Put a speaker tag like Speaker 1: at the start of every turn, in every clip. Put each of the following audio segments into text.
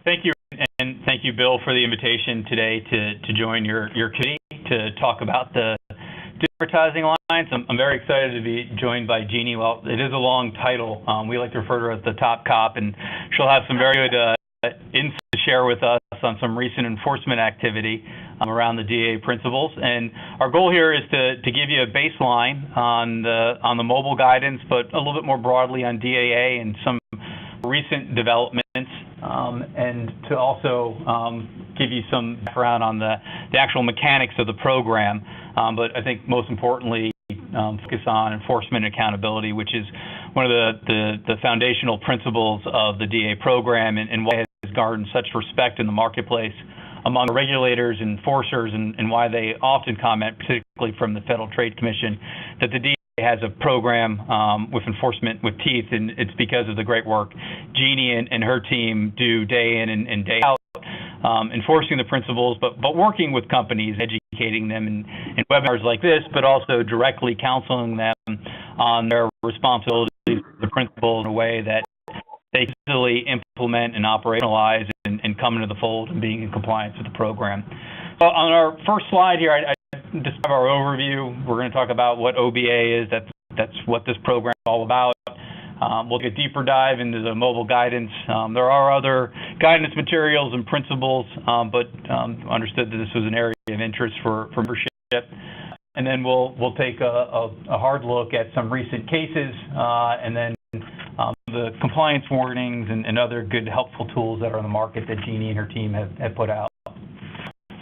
Speaker 1: Thank you, and thank you, Bill, for the invitation today to join your committee to talk about the Advertising Alliance. I'm very excited to be joined by Genie. Well, it is a long title. We like to refer to her as the top cop, and she'll have some very good insight to share with us on some recent enforcement activity around the DAA principles. And our goal here is to give you a baseline on the mobile guidance, but a little bit more broadly on DAA and some recent developments, and to also give you some background on the actual mechanics of the program. But I think most importantly, focus on enforcement and accountability, which is one of the foundational principles of the DAA program, and why it has garnered such respect in the marketplace among regulators and enforcers, and why they often comment, particularly from the Federal Trade Commission, that the DAA has a program with enforcement with teeth, and it's because of the great work Genie and her team do day in and day out, enforcing the principles, but working with companies, educating them in webinars like this, but also directly counseling them on their responsibilities, the principles, in a way that they easily implement and operationalize and come into the fold and being in compliance with the program. So on our first slide here, I describe our overview. We're going to talk about what OBA is. That's what this program is all about. We'll get a deeper dive into the mobile guidance. There are other guidance materials and principles, but understood that this was an area of interest for membership. And then we'll take a hard look at some recent cases, and then the compliance warnings and other good, helpful tools that are on the market that Genie and her team have put out.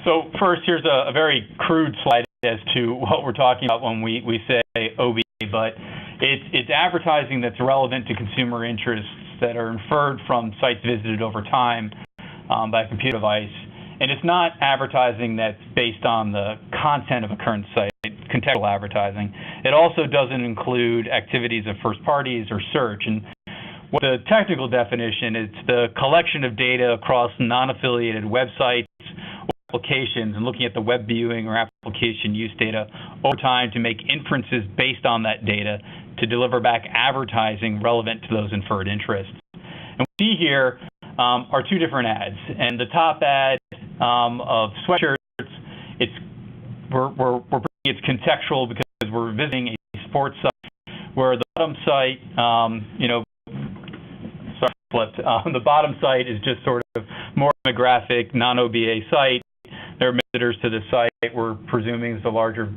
Speaker 1: So first, here's a very crude slide as to what we're talking about when we say OBA, but it's advertising that's relevant to consumer interests that are inferred from sites visited over time by a computer device. And it's not advertising that's based on the content of a current site, contextual advertising. It also doesn't include activities of first parties or search. And what the technical definition, it's the collection of data across non-affiliated websites, applications, and looking at the web viewing or application use data over time to make inferences based on that data to deliver back advertising relevant to those inferred interests. And what we see here are two different ads. And the top ad of sweatshirts, it's contextual because we're visiting a sports site, where the bottom site, the bottom site is just sort of more demographic, non-OBA site. There are visitors to the site. We're presuming it's a larger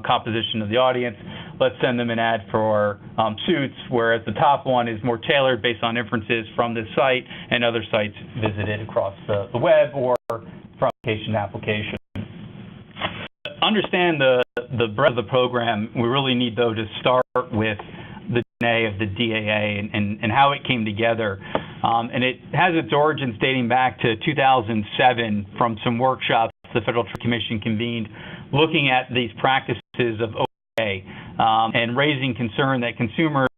Speaker 1: composition of the audience. Let's send them an ad for suits, whereas the top one is more tailored based on inferences from this site and other sites visited across the web or from application to application. To understand the breadth of the program, we really need, though, to start with the DNA of the DAA and how it came together. And it has its origins dating back to 2007 from some workshops the Federal Trade Commission convened looking at these practices of OBA and raising concern that consumers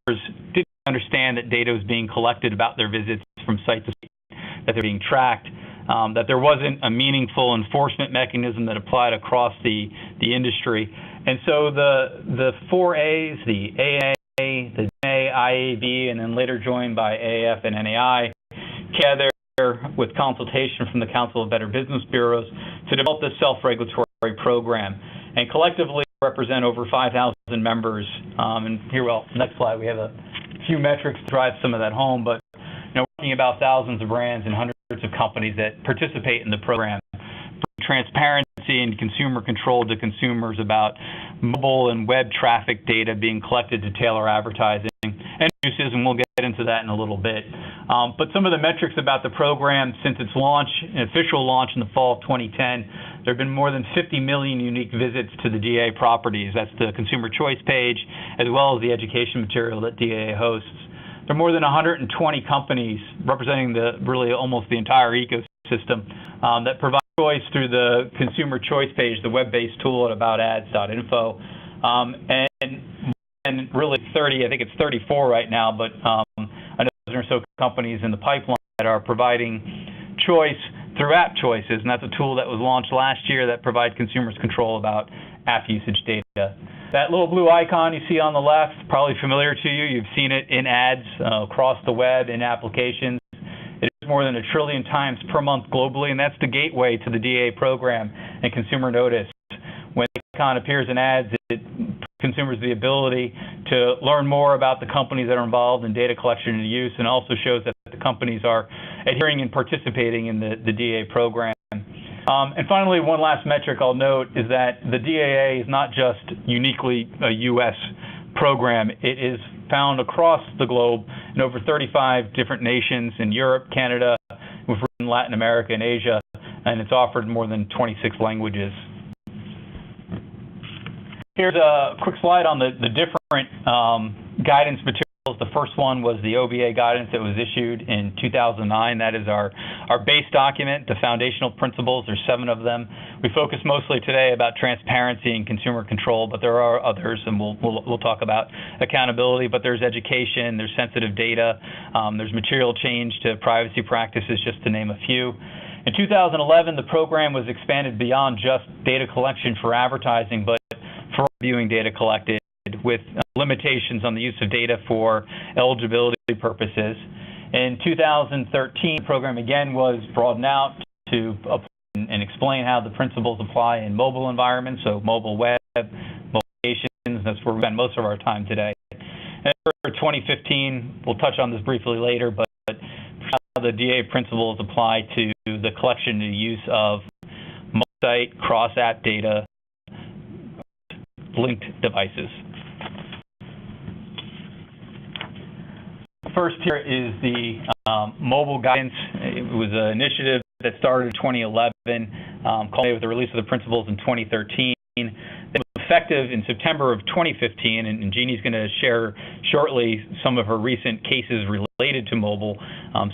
Speaker 1: didn't understand that data was being collected about their visits from site to site, that they're being tracked, that there wasn't a meaningful enforcement mechanism that applied across the industry. And so the four A's, the AA, the DAA, IAB, and then later joined by AAF and NAI, together with consultation from the Council of Better Business Bureaus to develop this self-regulatory program. And collectively represent over 5,000 members. And here, next slide, we have a few metrics to drive some of that home, but we're talking about thousands of brands and hundreds of companies that participate in the program. Transparency and consumer control to consumers about mobile and web traffic data being collected to tailor advertising and uses, and we'll get into that in a little bit. But some of the metrics about the program since its launch, official launch in the fall of 2010, there have been more than 50 million unique visits to the DAA properties. That's the consumer choice page, as well as the education material that DAA hosts. There are more than 120 companies representing really almost the entire ecosystem that provide choice through the consumer choice page, the web-based tool at aboutads.info, and really 30, I think it's 34 right now, but a dozen or so companies in the pipeline that are providing choice through app choices, and that's a tool that was launched last year that provides consumers control about app usage data. That little blue icon you see on the left, probably familiar to you. You've seen it in ads across the web, in applications. It is more than 1 trillion times per month globally, and that's the gateway to the DAA program and consumer notice. When the icon appears in ads, it gives consumers the ability to learn more about the companies that are involved in data collection and use, and also shows that the companies are adhering and participating in the DAA program. And finally, one last metric I'll note is that the DAA is not just uniquely a U.S. program. It is found across the globe in over 35 different nations in Europe, Canada, in Latin America, and Asia, and it's offered in more than 26 languages. Here's a quick slide on the different guidance materials. The first one was the OBA guidance that was issued in 2009. That is our base document, the foundational principles. There's 7 of them. We focus mostly today about transparency and consumer control, but there are others, and we'll talk about accountability. But there's education, there's sensitive data, there's material change to privacy practices, just to name a few. In 2011, the program was expanded beyond just data collection for advertising, but for viewing data collected, with limitations on the use of data for eligibility purposes. In 2013, the program again was broadened out to and explain how the principles apply in mobile environments, so mobile web, mobile applications. That's where we spend most of our time today. And for 2015, we'll touch on this briefly later, but how the DAA principles apply to the collection and use of multi-site, cross-app data, linked devices. First here is the mobile guidance. It was an initiative that started in 2011, culminated with the release of the principles in 2013. It was effective in September of 2015, and Genie's going to share shortly some of her recent cases related to mobile.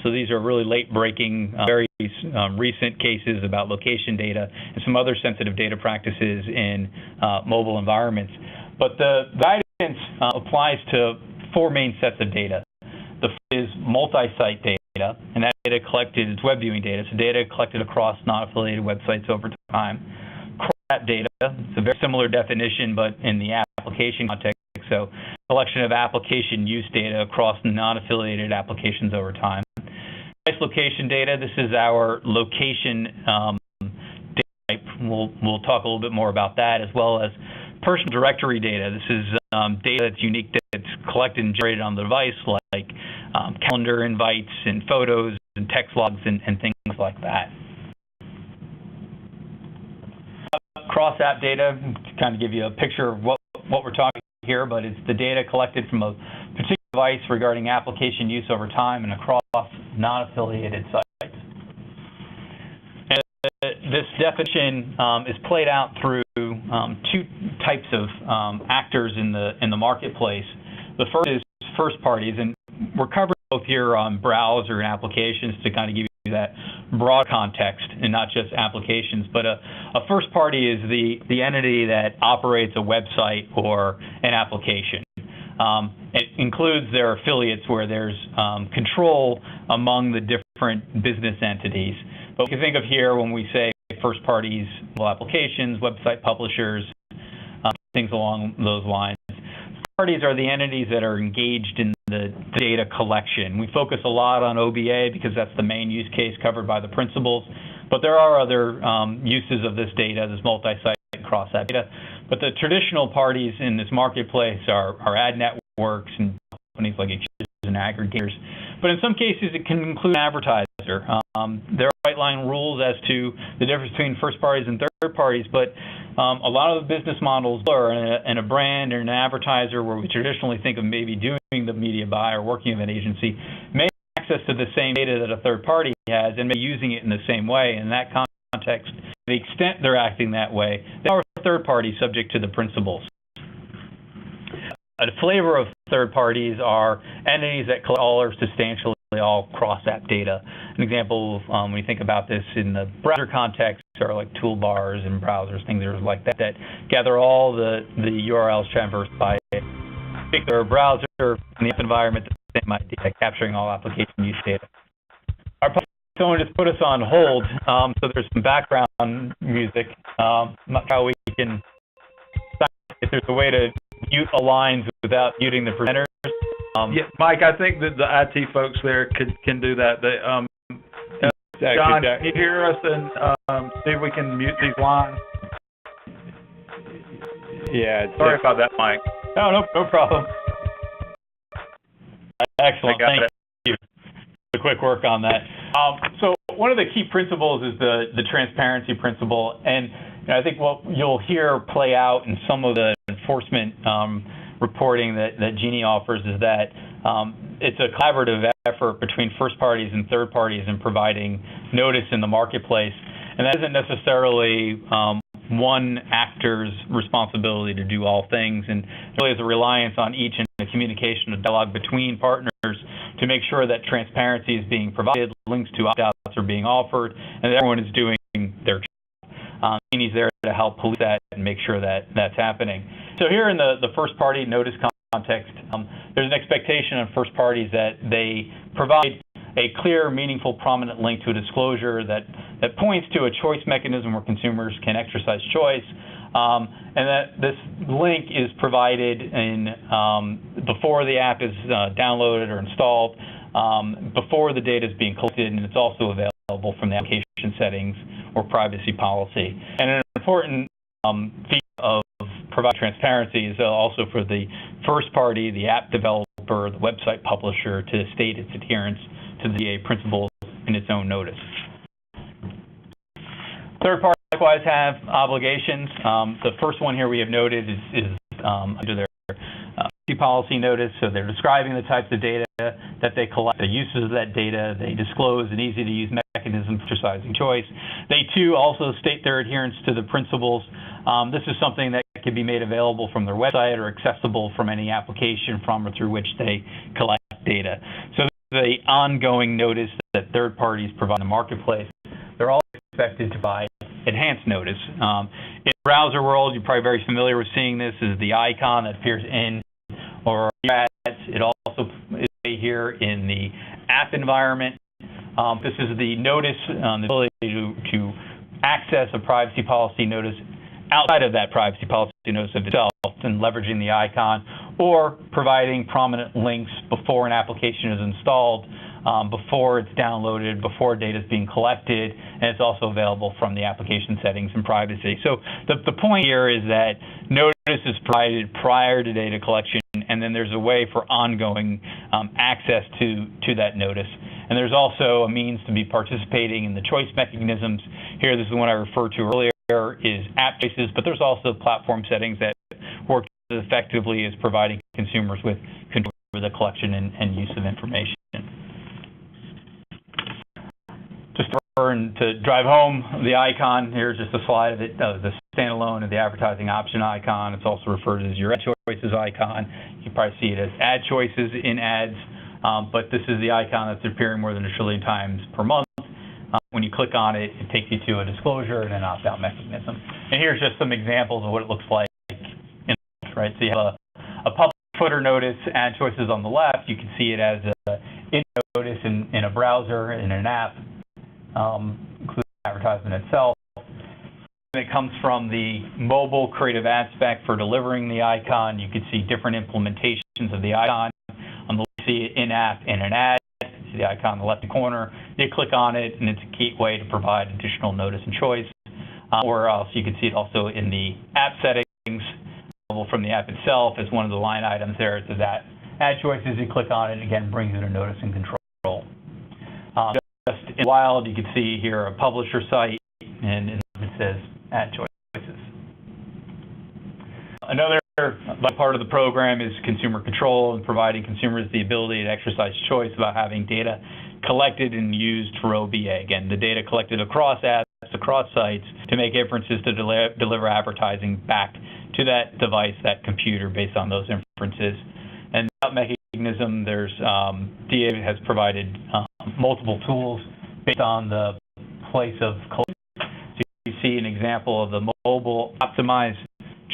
Speaker 1: So these are really late-breaking, very recent cases about location data and some other sensitive data practices in mobile environments. But the guidance applies to 4 main sets of data. The first is multi-site data, and that data collected is web viewing data, so data collected across non-affiliated websites over time. Cross-app data, it's a very similar definition, but in the application context, so collection of application use data across non-affiliated applications over time. Device location data, this is our location data type. We'll talk a little bit more about that, as well as personal directory data. This is data that's unique, that's collected and generated on the device, like calendar invites and photos and text logs and things like that. Cross-app data, to kind of give you a picture of what we're talking here, but it's the data collected from a particular device regarding application use over time and across non-affiliated sites. And this definition is played out through 2 types of actors in the marketplace. The first is first parties, and we're covering both here on browser and applications to kind of give you that broad context and not just applications. But a first party is the entity that operates a website or an application. It includes their affiliates where there's control among the different business entities. But we can think of here when we say first parties, applications, website publishers, things along those lines. Parties are the entities that are engaged in the data collection. We focus a lot on OBA because that's the main use case covered by the principles, but there are other uses of this data, this multi-site cross-app data. But the traditional parties in this marketplace are ad networks and companies like exchanges and aggregators. But in some cases, it can include an advertiser. There are white line rules as to the difference between first parties and third parties, but a lot of the business models blur, and a brand or an advertiser where we traditionally think of maybe doing the media buy or working with an agency may have access to the same data that a third party has and may be using it in the same way. In that context, to the extent they're acting that way, they are third parties subject to the principles. A flavor of third parties are entities that collect all or substantially all cross-app data. An example, when you think about this in the browser context, are like toolbars and browsers, things like that, that gather all the URLs traversed by a particular browser in the app environment, the same idea, capturing all application use data. Someone just put us on hold, so there's some background music. How we can, if there's a way to mute the lines without muting the presenters.
Speaker 2: Yeah, Mike, I think that the IT folks there can do that. John, can you hear us and see if we can mute these lines?
Speaker 1: Yeah.
Speaker 2: Sorry about that, Mike.
Speaker 1: No problem. Excellent. Thank you. The quick work on that. So one of the key principles is the transparency principle, and I think what you'll hear play out in some of the enforcement reporting that Genie offers is that it's a collaborative effort between first parties and third parties in providing notice in the marketplace, and that isn't necessarily one actor's responsibility to do all things, and really is a reliance on each and the communication and dialogue between partners to make sure that transparency is being provided, links to opt-outs are being offered, and that everyone is doing their job. Genie's there to help police that and make sure that that's happening. So here in the first party notice context, there's an expectation on first parties that they provide a clear, meaningful, prominent link to a disclosure that points to a choice mechanism where consumers can exercise choice, and that this link is provided in before the app is downloaded or installed, before the data is being collected, and it's also available from the application settings or privacy policy. And an important feature of providing transparency is also for the first party, the app developer, the website publisher, to state its adherence to the DAA principles in its own notice. Third parties likewise have obligations. The first one here we have noted is under their policy notice, so they're describing the types of data that they collect, the uses of that data. They disclose an easy-to-use mechanism for exercising choice. They, too, also state their adherence to the principles. This is something that can be made available from their website or accessible from any application from or through which they collect data. So the ongoing notice that third parties provide in the marketplace. They're all expected to provide enhanced notice. In the browser world, you're probably very familiar with seeing this, is the icon that appears in or ads. It also is here in the app environment. This is the notice, the ability to access a privacy policy notice outside of that privacy policy notice of itself and leveraging the icon, or providing prominent links before an application is installed, before it's downloaded, before data is being collected, and it's also available from the application settings and privacy. So the point here is that notice is provided prior to data collection, and then there's a way for ongoing access to that notice. And there's also a means to be participating in the choice mechanisms. Here, this is the one I referred to earlier, is app choices, but there's also platform settings that work as effectively as providing consumers with control over the collection and use of information. Just to drive home the icon, here's just a slide of it, the standalone of the advertising option icon. It's also referred to as your ad choices icon. You can probably see it as ad choices in ads, but this is the icon that's appearing more than 1 trillion times per month. When you click on it, it takes you to a disclosure and an opt-out mechanism. And here's just some examples of what it looks like. Right, so you have a public footer notice, ad choices on the left. You can see it as a notice in a browser, in an app, including the advertisement itself. It comes from the mobile creative ad spec for delivering the icon. You can see different implementations of the icon. On the left, you see it in-app in an ad. You see the icon in the left corner. You click on it, and it's a gateway to provide additional notice and choice. Or else you can see it also in the app settings from the app itself as one of the line items there. So that ad choices, you click on it, again, brings you to notice and control. Just in the wild, you can see here a publisher site, and it says ad choices. Another part of the program is consumer control and providing consumers the ability to exercise choice about having data collected and used for OBA. Again, the data collected across apps, across sites, to make inferences to deliver advertising back to that device, that computer, based on those inferences. And that mechanism, there's DAA has provided multiple tools based on the place of collection. So you see an example of the mobile optimized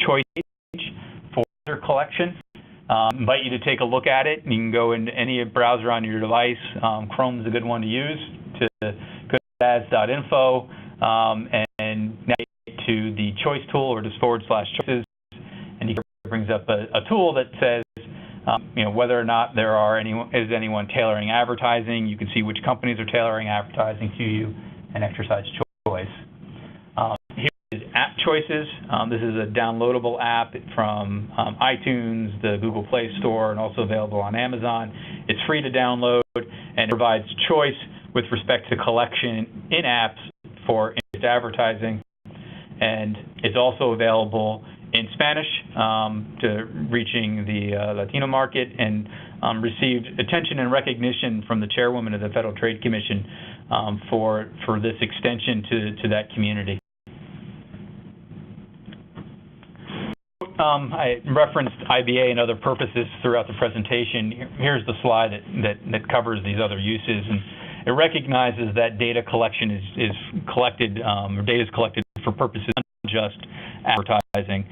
Speaker 1: choice page for their collection. Invite you to take a look at it. You can go into any browser on your device. Chrome is a good one to use. To go to ads.info and navigate to the choice tool, or just /choices, and it brings up a tool that says whether or not is anyone tailoring advertising. You can see which companies are tailoring advertising to you and exercise choice. Here is app choices. This is a downloadable app from iTunes, the Google Play Store, and also available on Amazon. It's free to download and provides choice with respect to collection in apps for advertising. And it's also available in Spanish to reaching the Latino market, and received attention and recognition from the chairwoman of the Federal Trade Commission for this extension to that community. I referenced IBA and other purposes throughout the presentation. Here's the slide that covers these other uses, and it recognizes that data collection is collected, or data is collected for purposes not just advertising.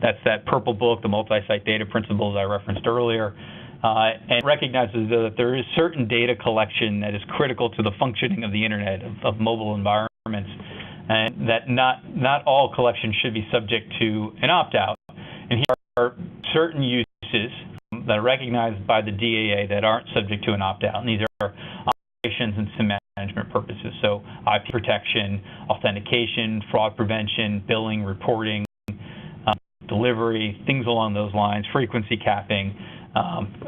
Speaker 1: That's that purple book, the multi-site data principles I referenced earlier, and recognizes that there is certain data collection that is critical to the functioning of the internet, of mobile environments, and that not all collection should be subject to an opt-out. And here are certain uses that are recognized by the DAA that aren't subject to an opt-out, and these are operations and SIM management purposes, so IP protection, authentication, fraud prevention, billing, reporting, delivery, things along those lines, frequency capping.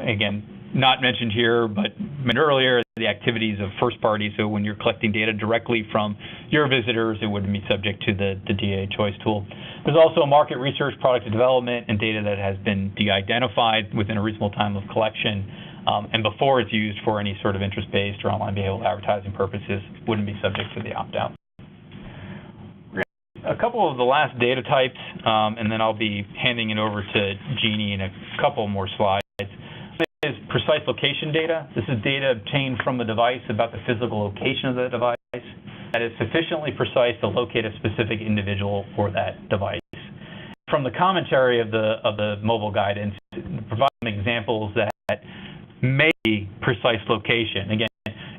Speaker 1: Again, not mentioned here, but mentioned earlier, the activities of first parties. So when you're collecting data directly from your visitors, it wouldn't be subject to the DAA choice tool. There's also market research, product development, and data that has been de-identified within a reasonable time of collection, and before it's used for any sort of interest-based or online behavioral advertising purposes, wouldn't be subject to the opt-out. A couple of the last data types, and then I'll be handing it over to Genie in a couple more slides. Is precise location data. This is data obtained from the device about the physical location of the device that is sufficiently precise to locate a specific individual for that device. From the commentary of the mobile guidance, it provides some examples that may be precise location. Again,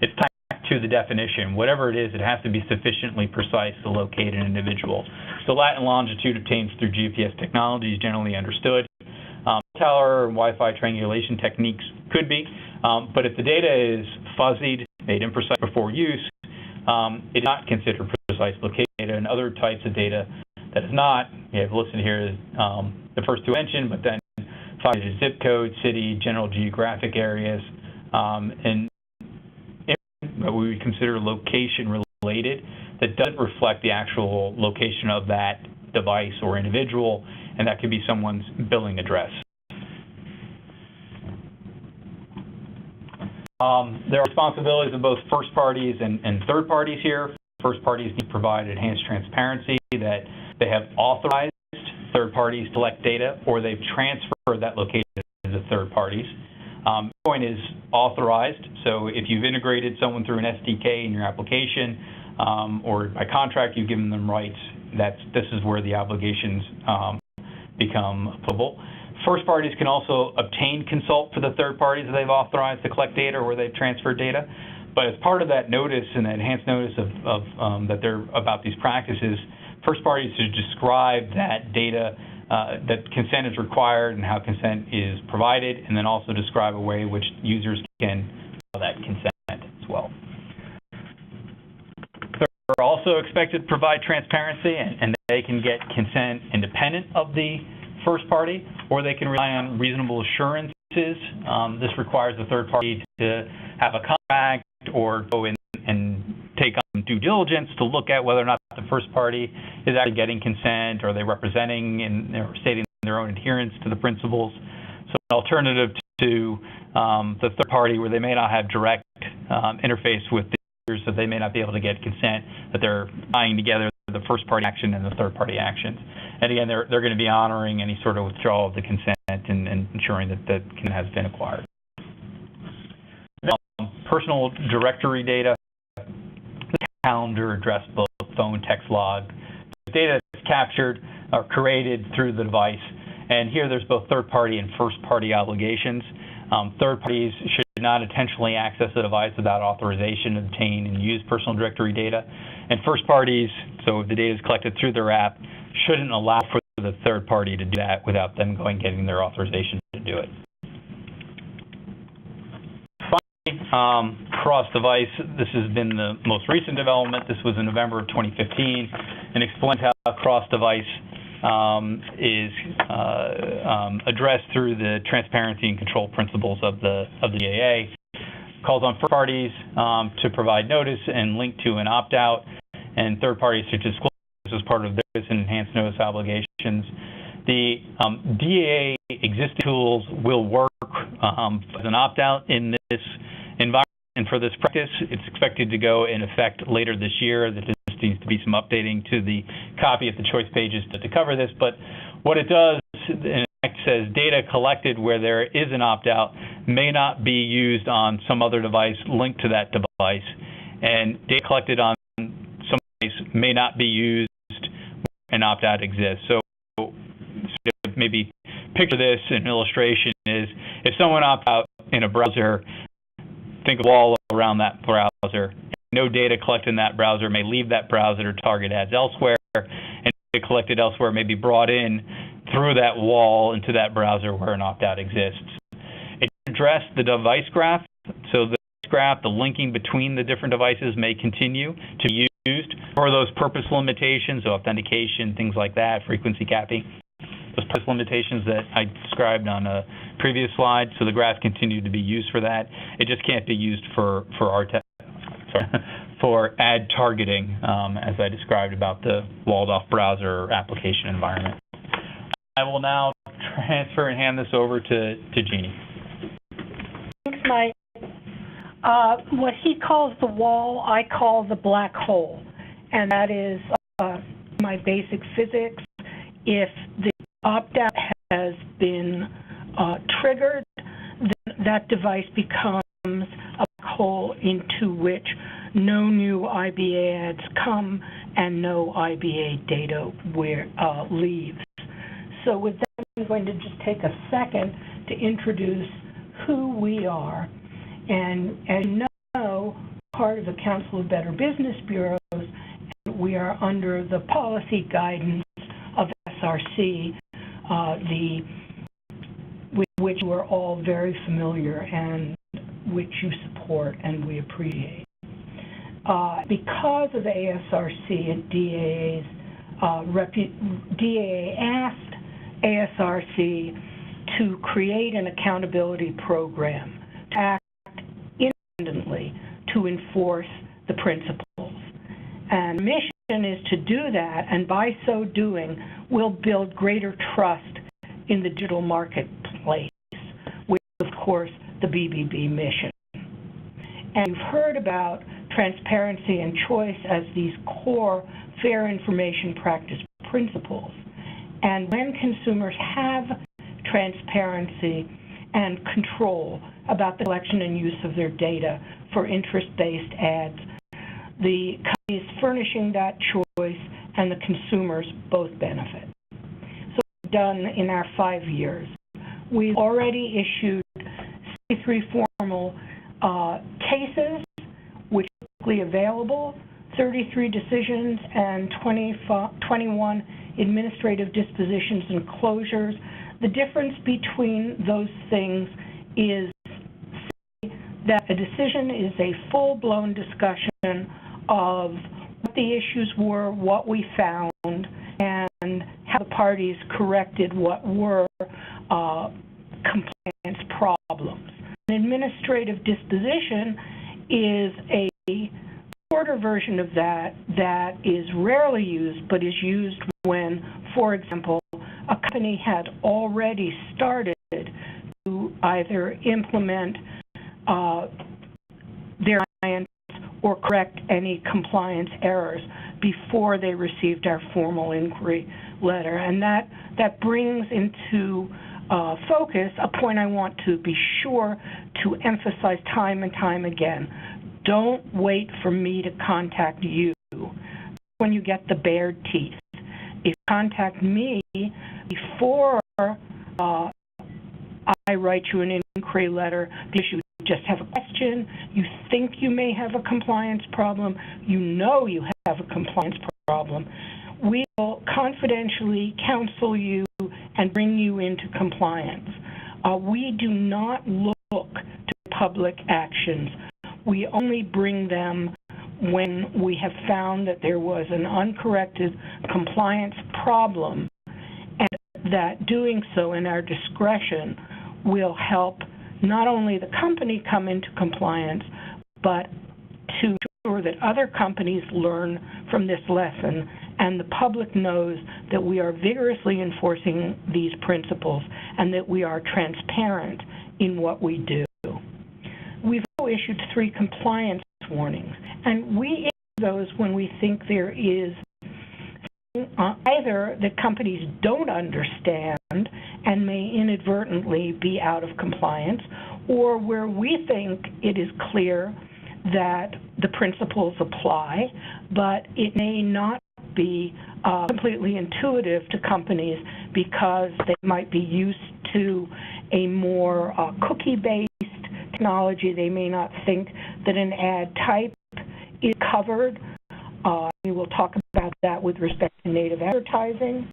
Speaker 1: it's back to the definition. Whatever it is, it has to be sufficiently precise to locate an individual. So lat and longitude obtained through GPS technology is generally understood. Tower and Wi-Fi triangulation techniques could be, but if the data is fuzzied, made imprecise before use, it is not considered precise location data. And other types of data that is not, you have listed here is the first two mentioned, but then 5-digit zip code, city, general geographic areas, and what we would consider location related that doesn't reflect the actual location of that device or individual, and that could be someone's billing address. There are responsibilities of both first parties and third parties here. First parties need to provide enhanced transparency that they have authorized third parties to collect data, or they've transferred that location to third parties. The point is authorized, so if you've integrated someone through an SDK in your application, or by contract you've given them rights, this is where the obligations become applicable. First parties can also obtain consult for the third parties that they've authorized to collect data or where they've transferred data. But as part of that notice and that enhanced notice of that they're about these practices, first parties should describe that data, that consent is required and how consent is provided, and then also describe a way in which users can follow that consent as well. They're also expected to provide transparency, and they can get consent independent of the first party, or they can rely on reasonable assurances. This requires the third party to have a contract or go in and take on due diligence to look at whether or not the first party is actually getting consent, or are they representing and stating their own adherence to the principles. So an alternative to the third party where they may not have direct interface with the users, so they may not be able to get consent, that they're tying together the first party action and the third party actions. And again, they're going to be honoring any sort of withdrawal of the consent and ensuring that the consent has been acquired. Personal directory data, calendar, address book, phone, text log, data that's captured or created through the device. And here there's both third party and first party obligations. Third parties should not intentionally access the device without authorization to obtain and use personal directory data. And first parties, so if the data is collected through their app, shouldn't allow for the third party to do that without them getting their authorization to do it. cross-device, this has been the most recent development. This was in November of 2015, and explains how cross-device is addressed through the transparency and control principles of the DAA. Calls on first parties to provide notice and link to an opt-out, and third parties to disclose as part of their enhanced notice obligations. The DAA existing tools will work as an opt-out in this environment, and for this practice, it's expected to go in effect later this year. There just needs to be some updating to the copy of the choice pages to cover this, but what it does, in fact, says data collected where there is an opt-out may not be used on some other device linked to that device, and data collected on some device may not be used where an opt-out exists. So maybe picture this, an illustration is, if someone opts out in a browser, think of a wall around that browser. No data collected in that browser may leave that browser to target ads elsewhere, and data collected elsewhere may be brought in through that wall into that browser where an opt-out exists. It addressed the device graph, so the graph, the linking between the different devices may continue to be used for those purpose limitations, so authentication, things like that, frequency capping, those purpose limitations that I described on a previous slide. So the graph continued to be used for that. It just can't be used for ad targeting, as I described about the walled-off browser or application environment. I will now transfer and hand this over to Genie.
Speaker 3: Thanks, Mike. What he calls the wall, I call the black hole, and that is my basic physics. If the opt-out has been triggered, then that device becomes a black hole into which no new IBA ads come and no IBA data leaves. So with that, I'm going to just take a second to introduce who we are. And as you know, part of the Council of Better Business Bureaus, and we are under the policy guidance of ASRCA, with which we're all very familiar and which you support and we appreciate. Because of ASRCA and DAA asked ASRCA to create an accountability program to act independently to enforce the principles. And the mission is to do that, and by so doing, we'll build greater trust in the digital marketplace, which is, of course, the BBB mission. And you've heard about transparency and choice as these core fair information practice principles. And when consumers have transparency and control about the collection and use of their data for interest-based ads, the companies furnishing that choice and the consumers both benefit. So we've done in our 5 years. We've already issued 63 formal cases, which are publicly available, 33 decisions, and 21 administrative dispositions and closures. The difference between those things is that a decision is a full-blown discussion of what the issues were, what we found, and how the parties corrected what were compliance problems. An administrative disposition is a shorter version of that that is rarely used, but is used when, for example, a company had already started to either implement their compliance or correct any compliance errors before they received our formal inquiry letter. And that brings into focus a point I want to be sure to emphasize time and time again. Don't wait for me to contact you when you get the bared teeth. If you contact me before I write you an inquiry letter because you just have a question, you think you may have a compliance problem, you know you have a compliance problem, we will confidentially counsel you and bring you into compliance. We do not look to public actions. We only bring them when we have found that there was an uncorrected compliance problem, and that doing so in our discretion will help not only the company come into compliance, but to ensure that other companies learn from this lesson and the public knows that we are vigorously enforcing these principles and that we are transparent in what we do. We've also issued 3 compliance warnings, and we issue those when we think there is either that companies don't understand and may inadvertently be out of compliance, or where we think it is clear that the principles apply, but it may not be completely intuitive to companies because they might be used to a more cookie-based technology. They may not think that an ad type is covered. We will talk about that with respect to native advertising.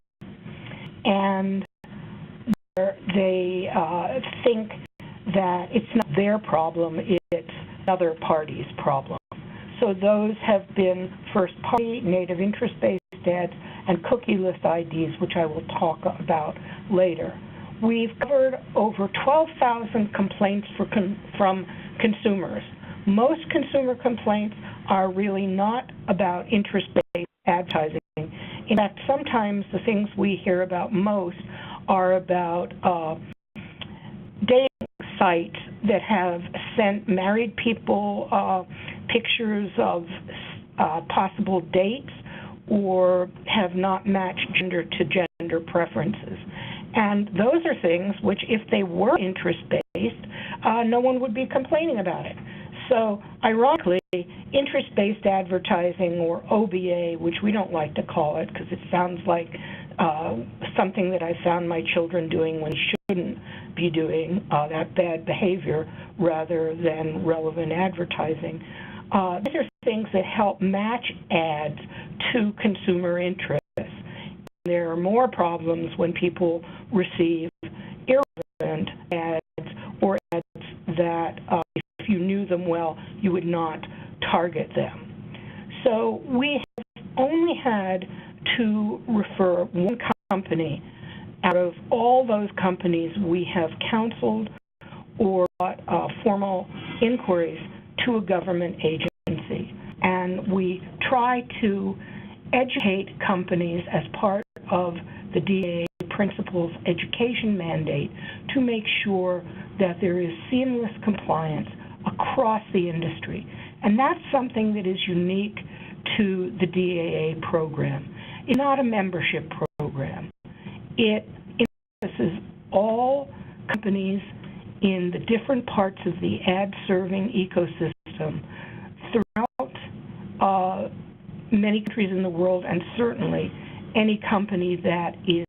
Speaker 3: And they think that it's not their problem, it's another party's problem. So those have been first-party, native interest-based ads, and cookie-less IDs, which I will talk about later. We've covered over 12,000 complaints from consumers. Most consumer complaints are really not about interest-based advertising. In fact, sometimes the things we hear about most are about dating sites that have sent married people pictures of possible dates or have not matched gender to gender preferences. And those are things which, if they were interest-based, no one would be complaining about it. So, ironically, interest-based advertising, or OBA, which we don't like to call it because it sounds like something that I found my children doing when they shouldn't be doing, that bad behavior, rather than relevant advertising. These are things that help match ads to consumer interests. There are more problems when people receive irrelevant ads or ads that, if you knew them well, you would not target them. So we have only had to refer one company out of all those companies we have counseled or formal inquiries to a government agency. And we try to educate companies as part of the DAA principles education mandate to make sure that there is seamless compliance across the industry. And that's something that is unique to the DAA program. It's not a membership program. It encompasses all companies in the different parts of the ad-serving ecosystem throughout many countries in the world, and certainly any company that is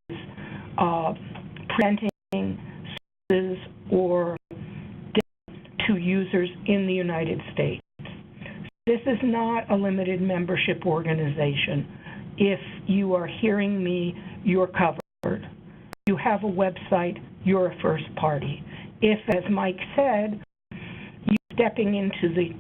Speaker 3: presenting services or data to users in the United States. This is not a limited membership organization. If you are hearing me, you're covered. You have a website, you're a first party. If, as Mike said, you're stepping into the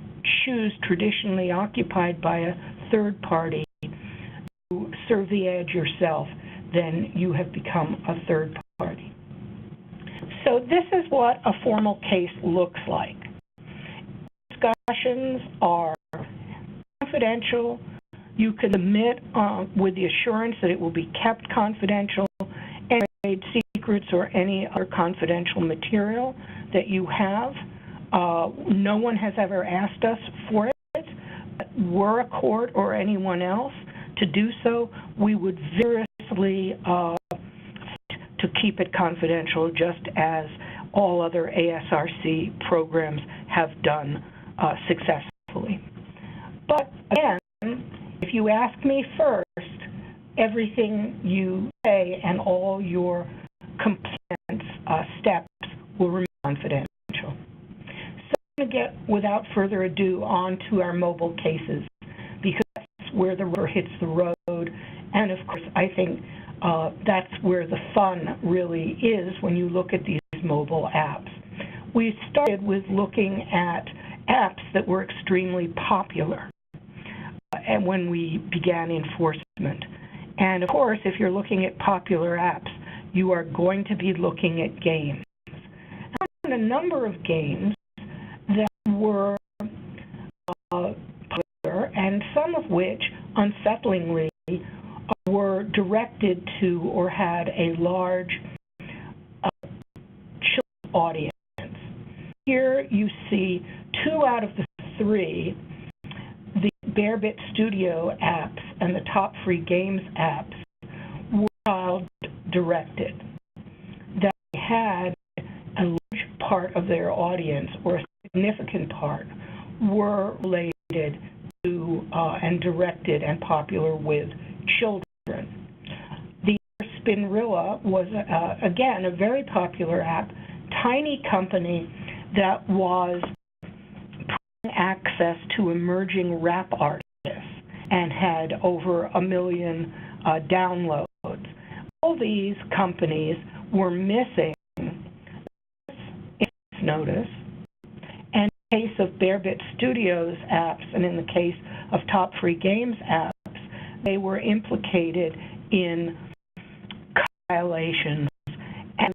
Speaker 3: shoes traditionally occupied by a third party to serve the ad yourself, then you have become a third party. So this is what a formal case looks like. Discussions are confidential. You can submit with the assurance that it will be kept confidential. Any trade secrets or any other confidential material that you have. No one has ever asked us for it. Were a court or anyone else to do so, we would vigorously to keep it confidential, just as all other ASRC programs have done successfully. But again, if you ask me first, everything you say and all your compliance steps will remain confidential. So I'm going to get, without further ado, on to our mobile cases, because that's where the rubber hits the road. And of course, I think that's where the fun really is when you look at these mobile apps. we started with looking at apps that were extremely popular and when we began enforcement. And of course, if you're looking at popular apps, you are going to be looking at games. And a number of games that were popular, and some of which, unsettlingly, were directed to or had a large children's audience. Here you see 2 out of the 3, the Bearbit Studio apps and the Top Free Games apps, were child-directed. That had a large part of their audience, or a significant part, were related to and directed and popular with children. The Spinrilla was, again, a very popular app, tiny company that was providing access to emerging rap artists and had over 1 million downloads. All these companies were missing notice, and in the case of Bearbit Studios apps and in the case of Top Free Games apps, they were implicated in violations and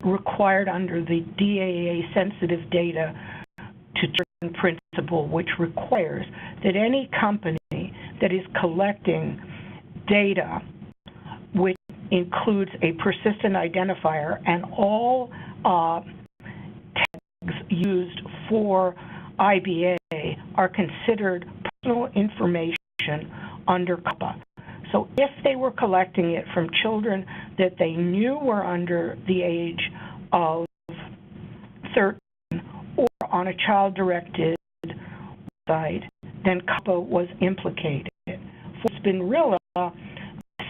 Speaker 3: required under the DAA sensitive data to turn principle, which requires that any company that is collecting data which includes a persistent identifier and all tags used for IBA are considered personal information under COPPA. So if they were collecting it from children that they knew were under the age of 13 or on a child-directed site, then COPPA was implicated. For Spinrilla, a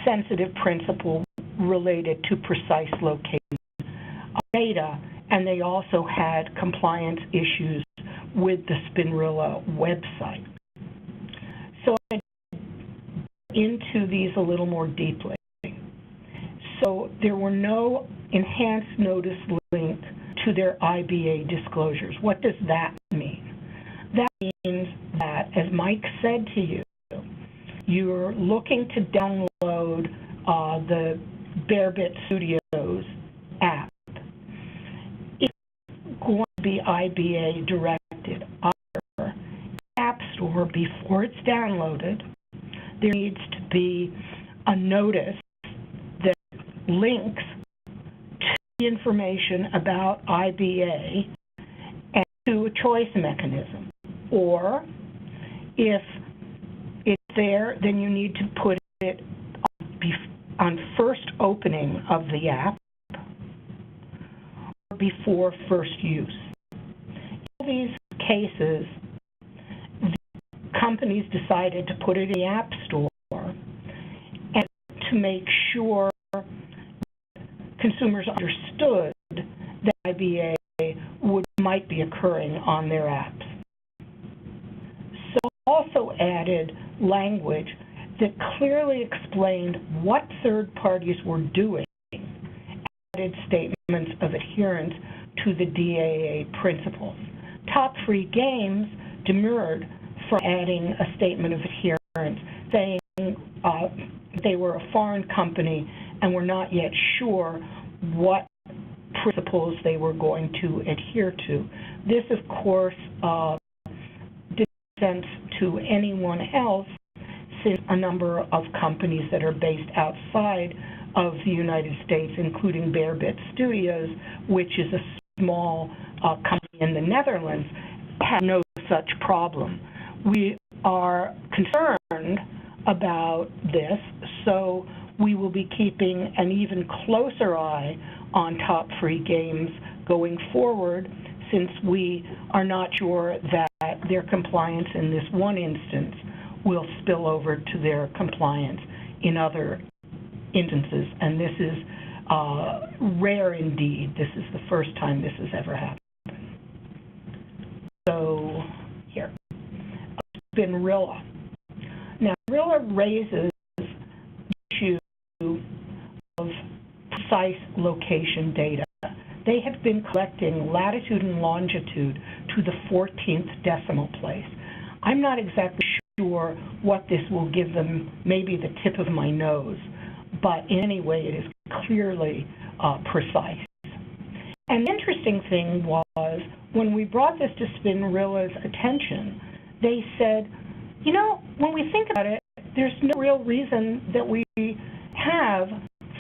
Speaker 3: sensitive principle related to precise location of data, and they also had compliance issues with the Spinrilla website. So I into these a little more deeply. So there were no enhanced notice linked to their IBA disclosures. What does that mean? That means that, as Mike said to you, you're looking to download the Bearbit Studios app. It's going to be IBA directed. Either App Store, before it's downloaded, there needs to be a notice that links to the information about IBA and to a choice mechanism. Or if it's there, then you need to put it on first opening of the app or before first use. In all these cases, companies decided to put it in the App Store and to make sure consumers understood that IBA might be occurring on their apps. So also added language that clearly explained what third parties were doing, added statements of adherence to the DAA principles. Top Free Games demurred from adding a statement of adherence, saying they were a foreign company and were not yet sure what principles they were going to adhere to. This, of course, didn't make sense to anyone else, since a number of companies that are based outside of the United States, including Bearbit Studios, which is a small company in the Netherlands, have no such problem. We are concerned about this, so we will be keeping an even closer eye on Top Free Games going forward, since we are not sure that their compliance in this one instance will spill over to their compliance in other instances. And this is rare indeed. This is the first time this has ever happened. So here. Spinrilla. Now, Spinrilla raises the issue of precise location data. they have been collecting latitude and longitude to the 14th decimal place. I'm not exactly sure what this will give them, maybe the tip of my nose, but in any way it is clearly precise. And the interesting thing was, when we brought this to Signorelli's attention, they said, you know, when we think about it, there's no real reason that we have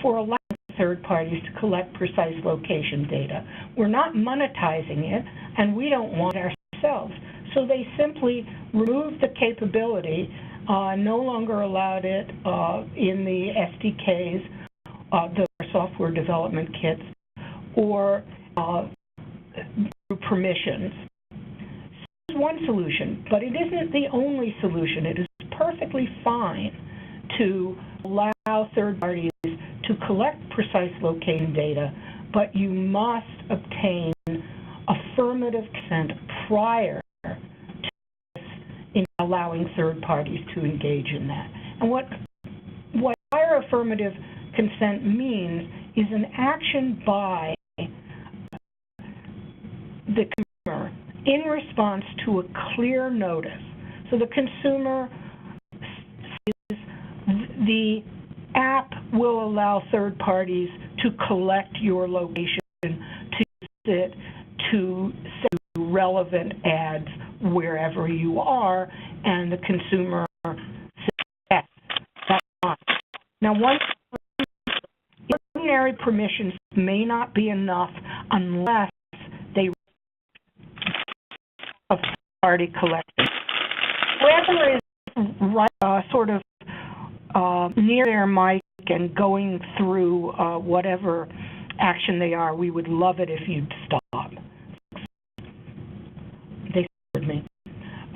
Speaker 3: for allowing third parties to collect precise location data. We're not monetizing it, and we don't want it ourselves. So they simply removed the capability, no longer allowed it in the SDKs, the software development kits, or through permissions. So it's one solution, but it isn't the only solution. It is perfectly fine to allow third parties to collect precise location data, but you must obtain affirmative consent prior to in allowing third parties to engage in that. And what prior affirmative consent means is an action by the consumer in response to a clear notice. So the consumer says the app will allow third parties to collect your location, to use it to send relevant ads wherever you are, and the consumer says, yes, that's fine. Now, ordinary permissions may not be enough unless they of third-party collectors. Whoever is sort of near their mic and going through whatever action they are, we would love it if you'd stop. They heard me.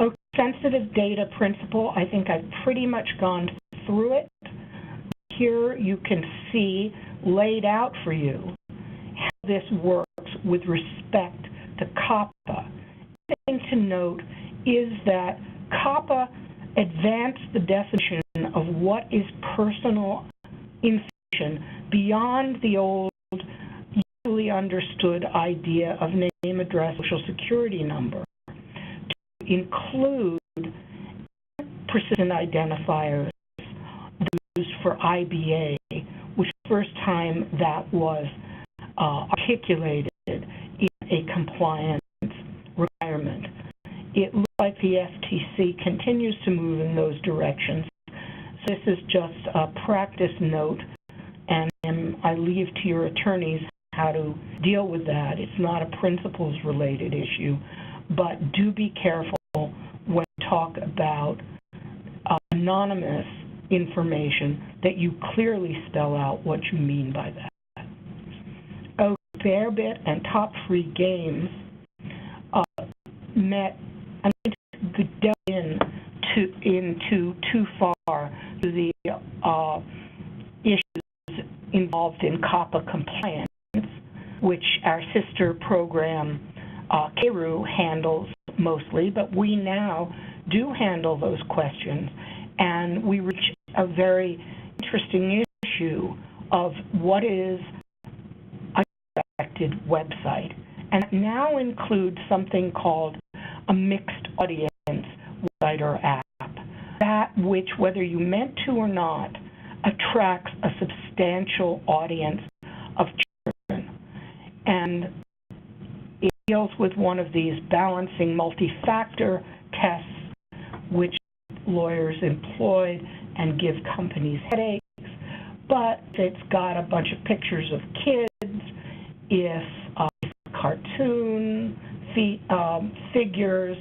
Speaker 3: Okay, sensitive data principle, I think I've pretty much gone through it. Here you can see laid out for you how this works with respect to COPPA. The thing to note is that COPPA advanced the definition of what is personal information beyond the old, usually understood idea of name, address, social security number to include persistent identifiers used for IBA, which was the first time that was articulated in a compliance requirement. It looks like the FTC continues to move in those directions. So this is just a practice note, and I leave to your attorneys how to deal with that. It's not a principles-related issue, but do be careful when you talk about anonymous information that you clearly spell out what you mean by that. Okay, Bearbit and Top Free Games met. I'm going to delve into too far to the issues involved in COPPA compliance, which our sister program, KRU, handles mostly, but we now do handle those questions, and we reach a very interesting issue of what is a protected website. And it now includes something called a mixed audience website or app, that which, whether you meant to or not, attracts a substantial audience of children. And it deals with one of these balancing multi-factor tests which lawyers employ and give companies headaches, but it's got a bunch of pictures of kids, if cartoon, figures,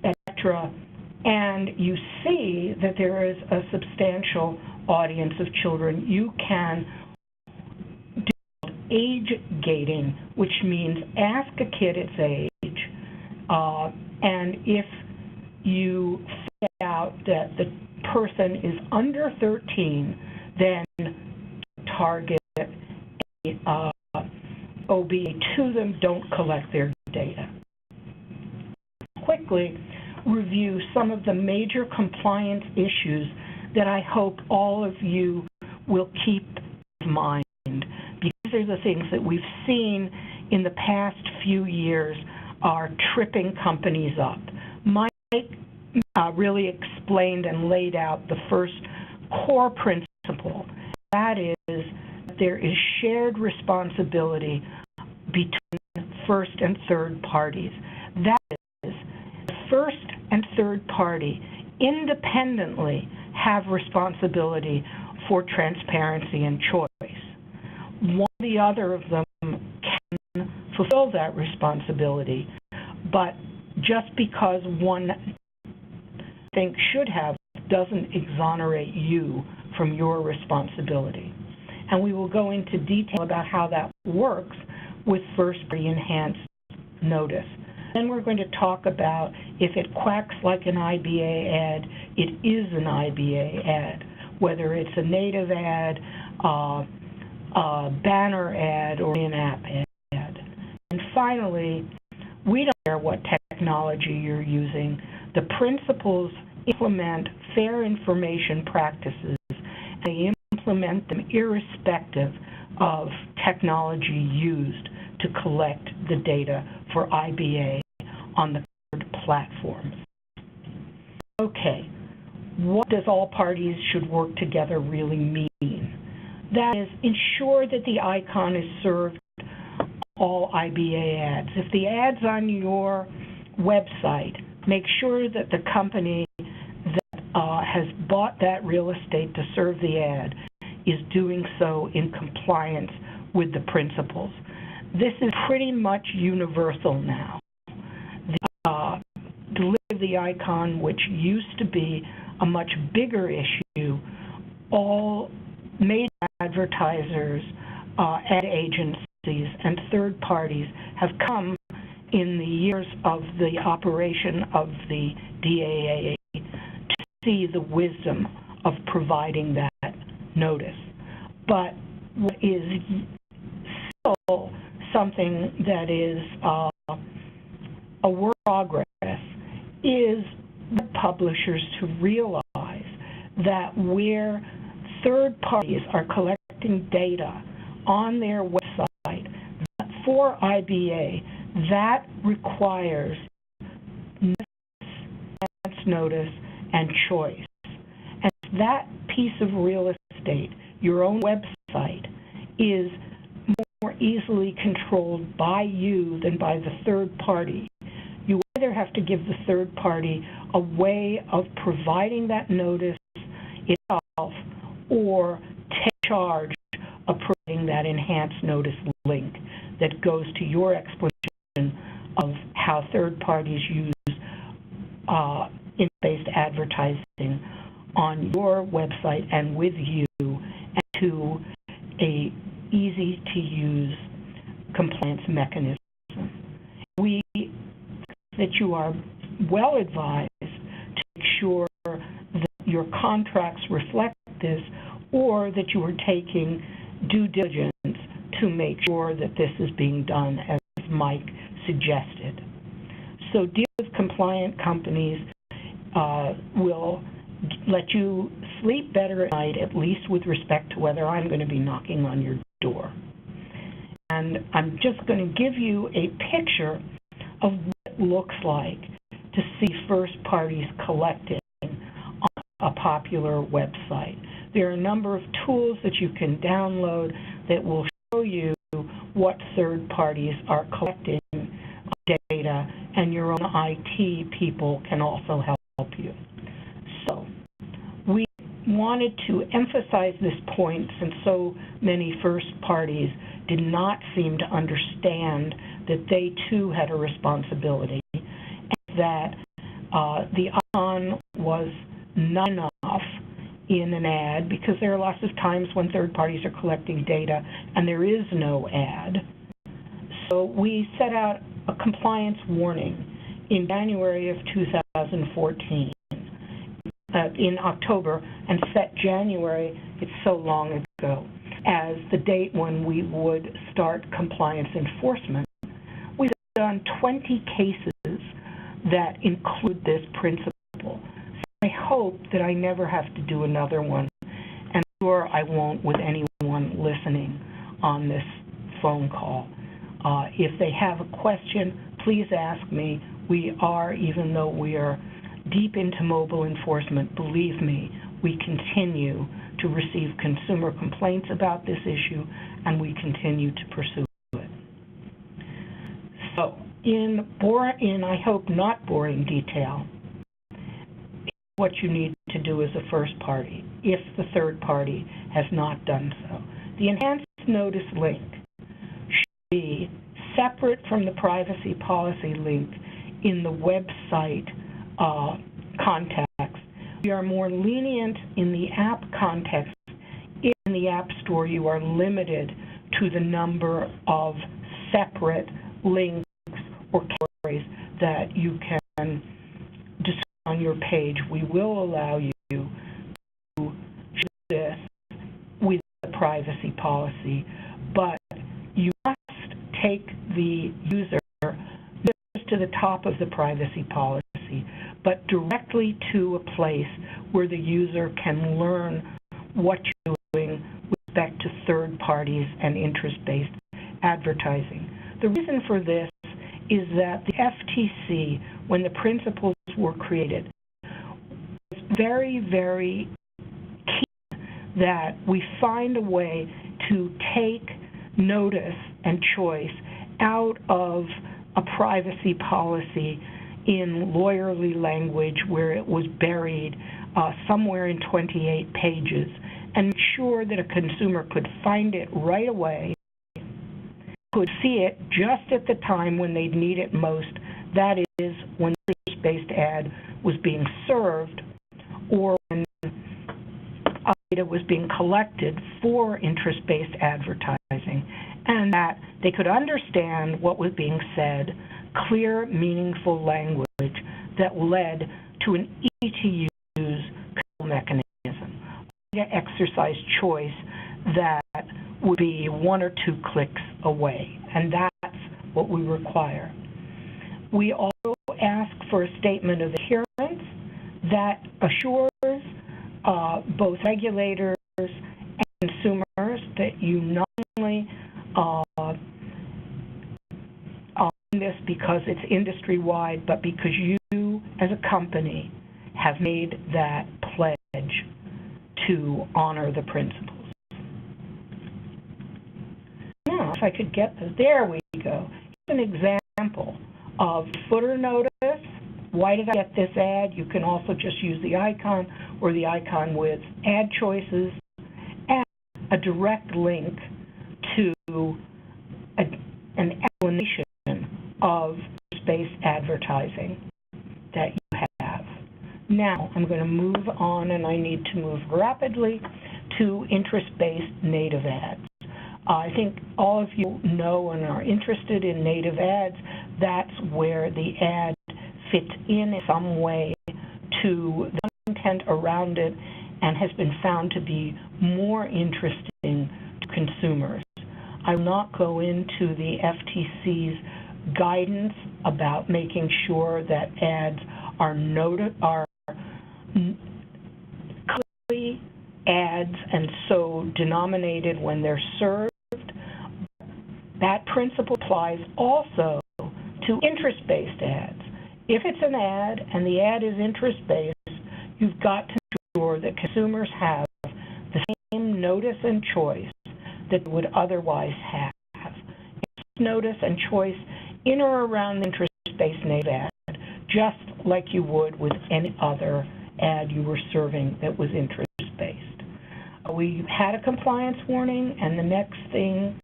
Speaker 3: etc., and you see that there is a substantial audience of children. You can do age gating, which means ask a kid its age, and if you find out that the person is under 13, then target a OBA to them, don't collect their data. Quickly review some of the major compliance issues that I hope all of you will keep in mind, because these are the things that we've seen in the past few years are tripping companies up. Mike really explained and laid out the first core principle. That is, there is shared responsibility between first and third parties. That is, the first and third party independently have responsibility for transparency and choice. One or the other of them can fulfill that responsibility, but just because one thinks should have doesn't exonerate you from your responsibility. And we will go into detail about how that works with first-party enhanced notice. Then we're going to talk about if it quacks like an IBA ad, it is an IBA ad, whether it's a native ad, a banner ad, or an in-app ad. And finally, we don't care what technology you're using. The principles implement fair information practices. They implement them irrespective of technology used to collect the data for IBA on the third platforms. Okay, what does all parties should work together really mean? That is, ensure that the icon is served all IBA ads. If the ad's on your website, make sure that the company that has bought that real estate to serve the ad is doing so in compliance with the principles. This is pretty much universal now. The delivery of the icon, which used to be a much bigger issue, all major advertisers, ad agencies, and third parties have come in the years of the operation of the DAA to see the wisdom of providing that notice. But what is still something that is a work in progress is the publishers to realize that where third parties are collecting data on their website for IBA, that requires notice and choice. And that piece of real estate, your own website, is more easily controlled by you than by the third party. You either have to give the third party a way of providing that notice itself or take charge of providing that enhanced notice link that goes to your explanation of how third parties use in-based advertising on your website and with you, and to a easy-to-use compliance mechanism. We that you are well advised to make sure that your contracts reflect this, or that you are taking due diligence to make sure that this is being done as Mike suggested. So deal with compliant companies will let you sleep better at night, at least with respect to whether I'm going to be knocking on your door. And I'm just going to give you a picture of what it looks like to see first parties collecting on a popular website. There are a number of tools that you can download that will show you what third parties are collecting data, and your own IT people can also help you. So we wanted to emphasize this point since so many first parties did not seem to understand that they too had a responsibility, and that the icon was not enough in an ad, because there are lots of times when third parties are collecting data and there is no ad. So we set out a compliance warning in January of 2014, in October, and set January, it's so long ago, as the date when we would start compliance enforcement. We've done 20 cases that include this principle. So I hope that I never have to do another one, and I'm sure I won't with anyone listening on this phone call. If they have a question, please ask me. We are, even though we are deep into mobile enforcement, believe me, we continue to receive consumer complaints about this issue, and we continue to pursue it. So, in I hope not boring detail, what you need to do as a first party, if the third party has not done so. The enhanced notice link should be separate from the privacy policy link in the website context. We are more lenient in the app context. In the App Store, you are limited to the number of separate links or categories that you can display on your page. We will allow you to do this with the privacy policy, but you must take the user just to the top of the privacy policy, but directly to a place where the user can learn what you're doing with respect to third parties and interest-based advertising. The reason for this is that the FTC, when the principles were created, was very, very keen that we find a way to take notice and choice out of a privacy policy in lawyerly language where it was buried somewhere in 28 pages, and make sure that a consumer could find it right away, could see it just at the time when they'd need it most, that is, when the interest-based ad was being served or when data was being collected for interest-based advertising, and that they could understand what was being said, clear, meaningful language that led to an easy-to-use control mechanism, to exercise choice that would be 1 or 2 clicks away, and that's what we require. We also ask for a statement of adherence that assures both regulators and consumers that you not only this because it's industry-wide, but because you, as a company, have made that pledge to honor the principles. Now, if I could get this, there we go. Here's an example of footer notice. Why did I get this ad? You can also just use the icon or the icon with ad choices and a direct link to an explanation of space advertising that you have. Now, I'm going to move on, and I need to move rapidly to interest-based native ads. I think all of you know and are interested in native ads. That's where the ad fits in some way to the content around it and has been found to be more interesting to consumers. I will not go into the FTC's guidance about making sure that ads are clearly ads and so denominated when they're served. That principle applies also to interest-based ads. If it's an ad and the ad is interest-based, you've got to ensure that consumers have the same notice and choice that they would otherwise have. Notice and choice in or around the interest-based native ad, just like you would with any other ad you were serving that was interest-based. We had a compliance warning, and the next thing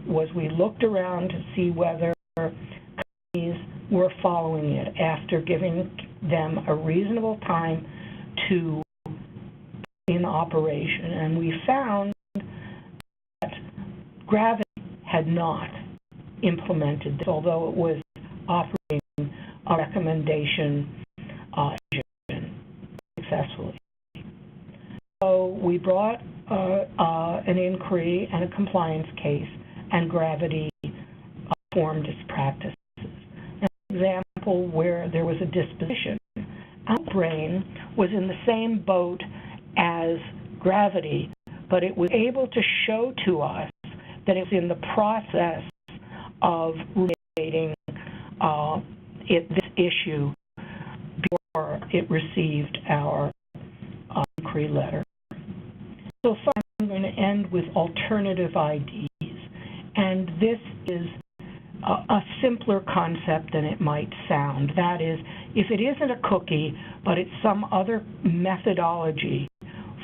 Speaker 3: was we looked around to see whether companies were following it after giving them a reasonable time to be in operation, and we found that Gravity had not implemented this, although it was offering a recommendation successfully. So we brought an inquiry and a compliance case, and Gravity formed its practices. An example where there was a disposition. Outbrain was in the same boat as Gravity, but it was able to show to us that it's in the process of remediating this issue before it received our inquiry letter. So I'm going to end with alternative IDs, and this is a simpler concept than it might sound. That is, if it isn't a cookie, but it's some other methodology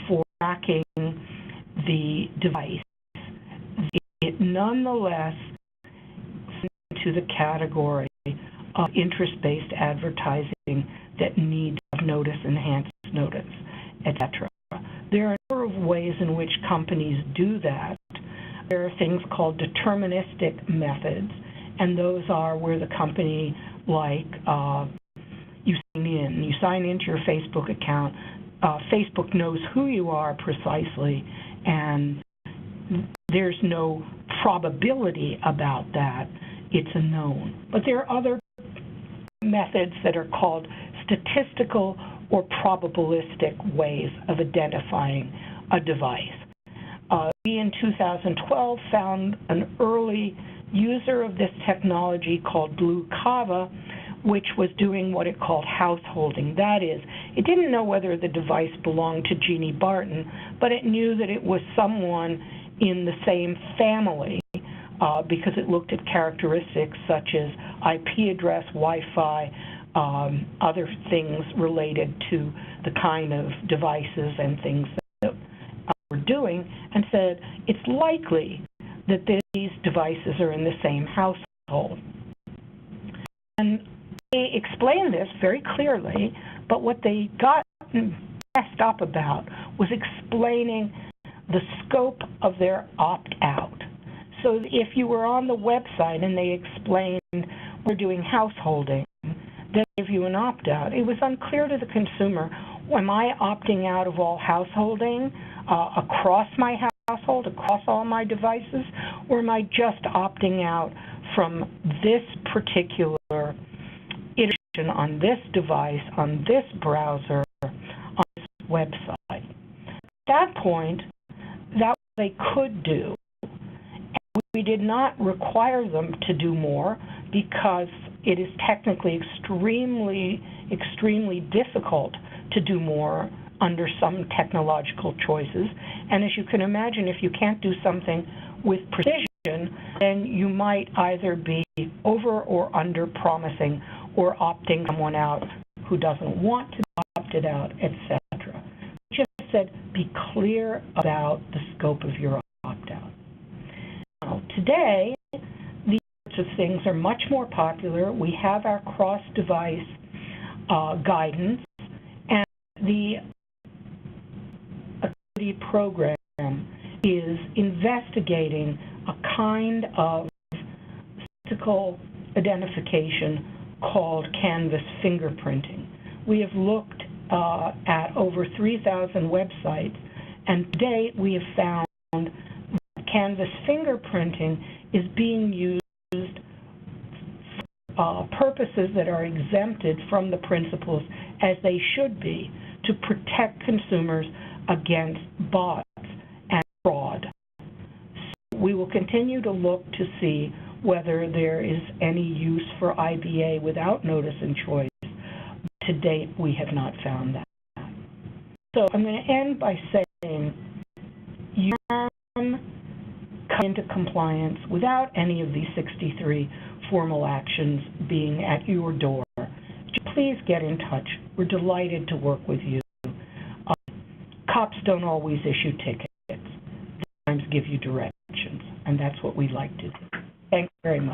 Speaker 3: for tracking the device, it nonetheless falls into the category of interest-based advertising that needs notice, enhanced notice, etc. There are a number of ways in which companies do that. There are things called deterministic methods, and those are where the company, like, you sign into your Facebook account. Facebook knows who you are precisely, and there's no probability about that. It's a known. But there are other methods that are called statistical or probabilistic ways of identifying a device. We in 2012 found an early user of this technology called Blue Kava, which was doing what it called householding. That is, it didn't know whether the device belonged to Genie Barton, but it knew that it was someone in the same family because it looked at characteristics such as IP address, Wi-Fi, other things related to the kind of devices and things that we're doing, and said it's likely that these devices are in the same household. And they explained this very clearly, but what they got messed up about was explaining the scope of their opt-out. So if you were on the website and they explained we're doing householding, they gave you an opt-out. It was unclear to the consumer, am I opting out of all householding across my household, across all my devices, or am I just opting out from this particular iteration on this device, on this browser, on this website? At that point, that they could do. And we did not require them to do more because it is technically extremely difficult to do more under some technological choices. And as you can imagine, if you can't do something with precision, then you might either be over or under promising or opting someone out who doesn't want to be opted out, etc. Just said, be clear about the scope of your opt-out. Now, today, these sorts of things are much more popular. We have our cross-device guidance, and the activity program is investigating a kind of statistical identification called canvas fingerprinting. We have looked at over 3,000 websites, and to date we have found that canvas fingerprinting is being used for purposes that are exempted from the principles, as they should be, to protect consumers against bots and fraud. So we will continue to look to see whether there is any use for IBA without notice and choice. But to date, we have not found that. So I'm going to end by saying you can come into compliance without any of these 63 formal actions being at your door. Please get in touch. We're delighted to work with you. Cops don't always issue tickets. They sometimes give you directions, and that's what we like to do. Thanks very much.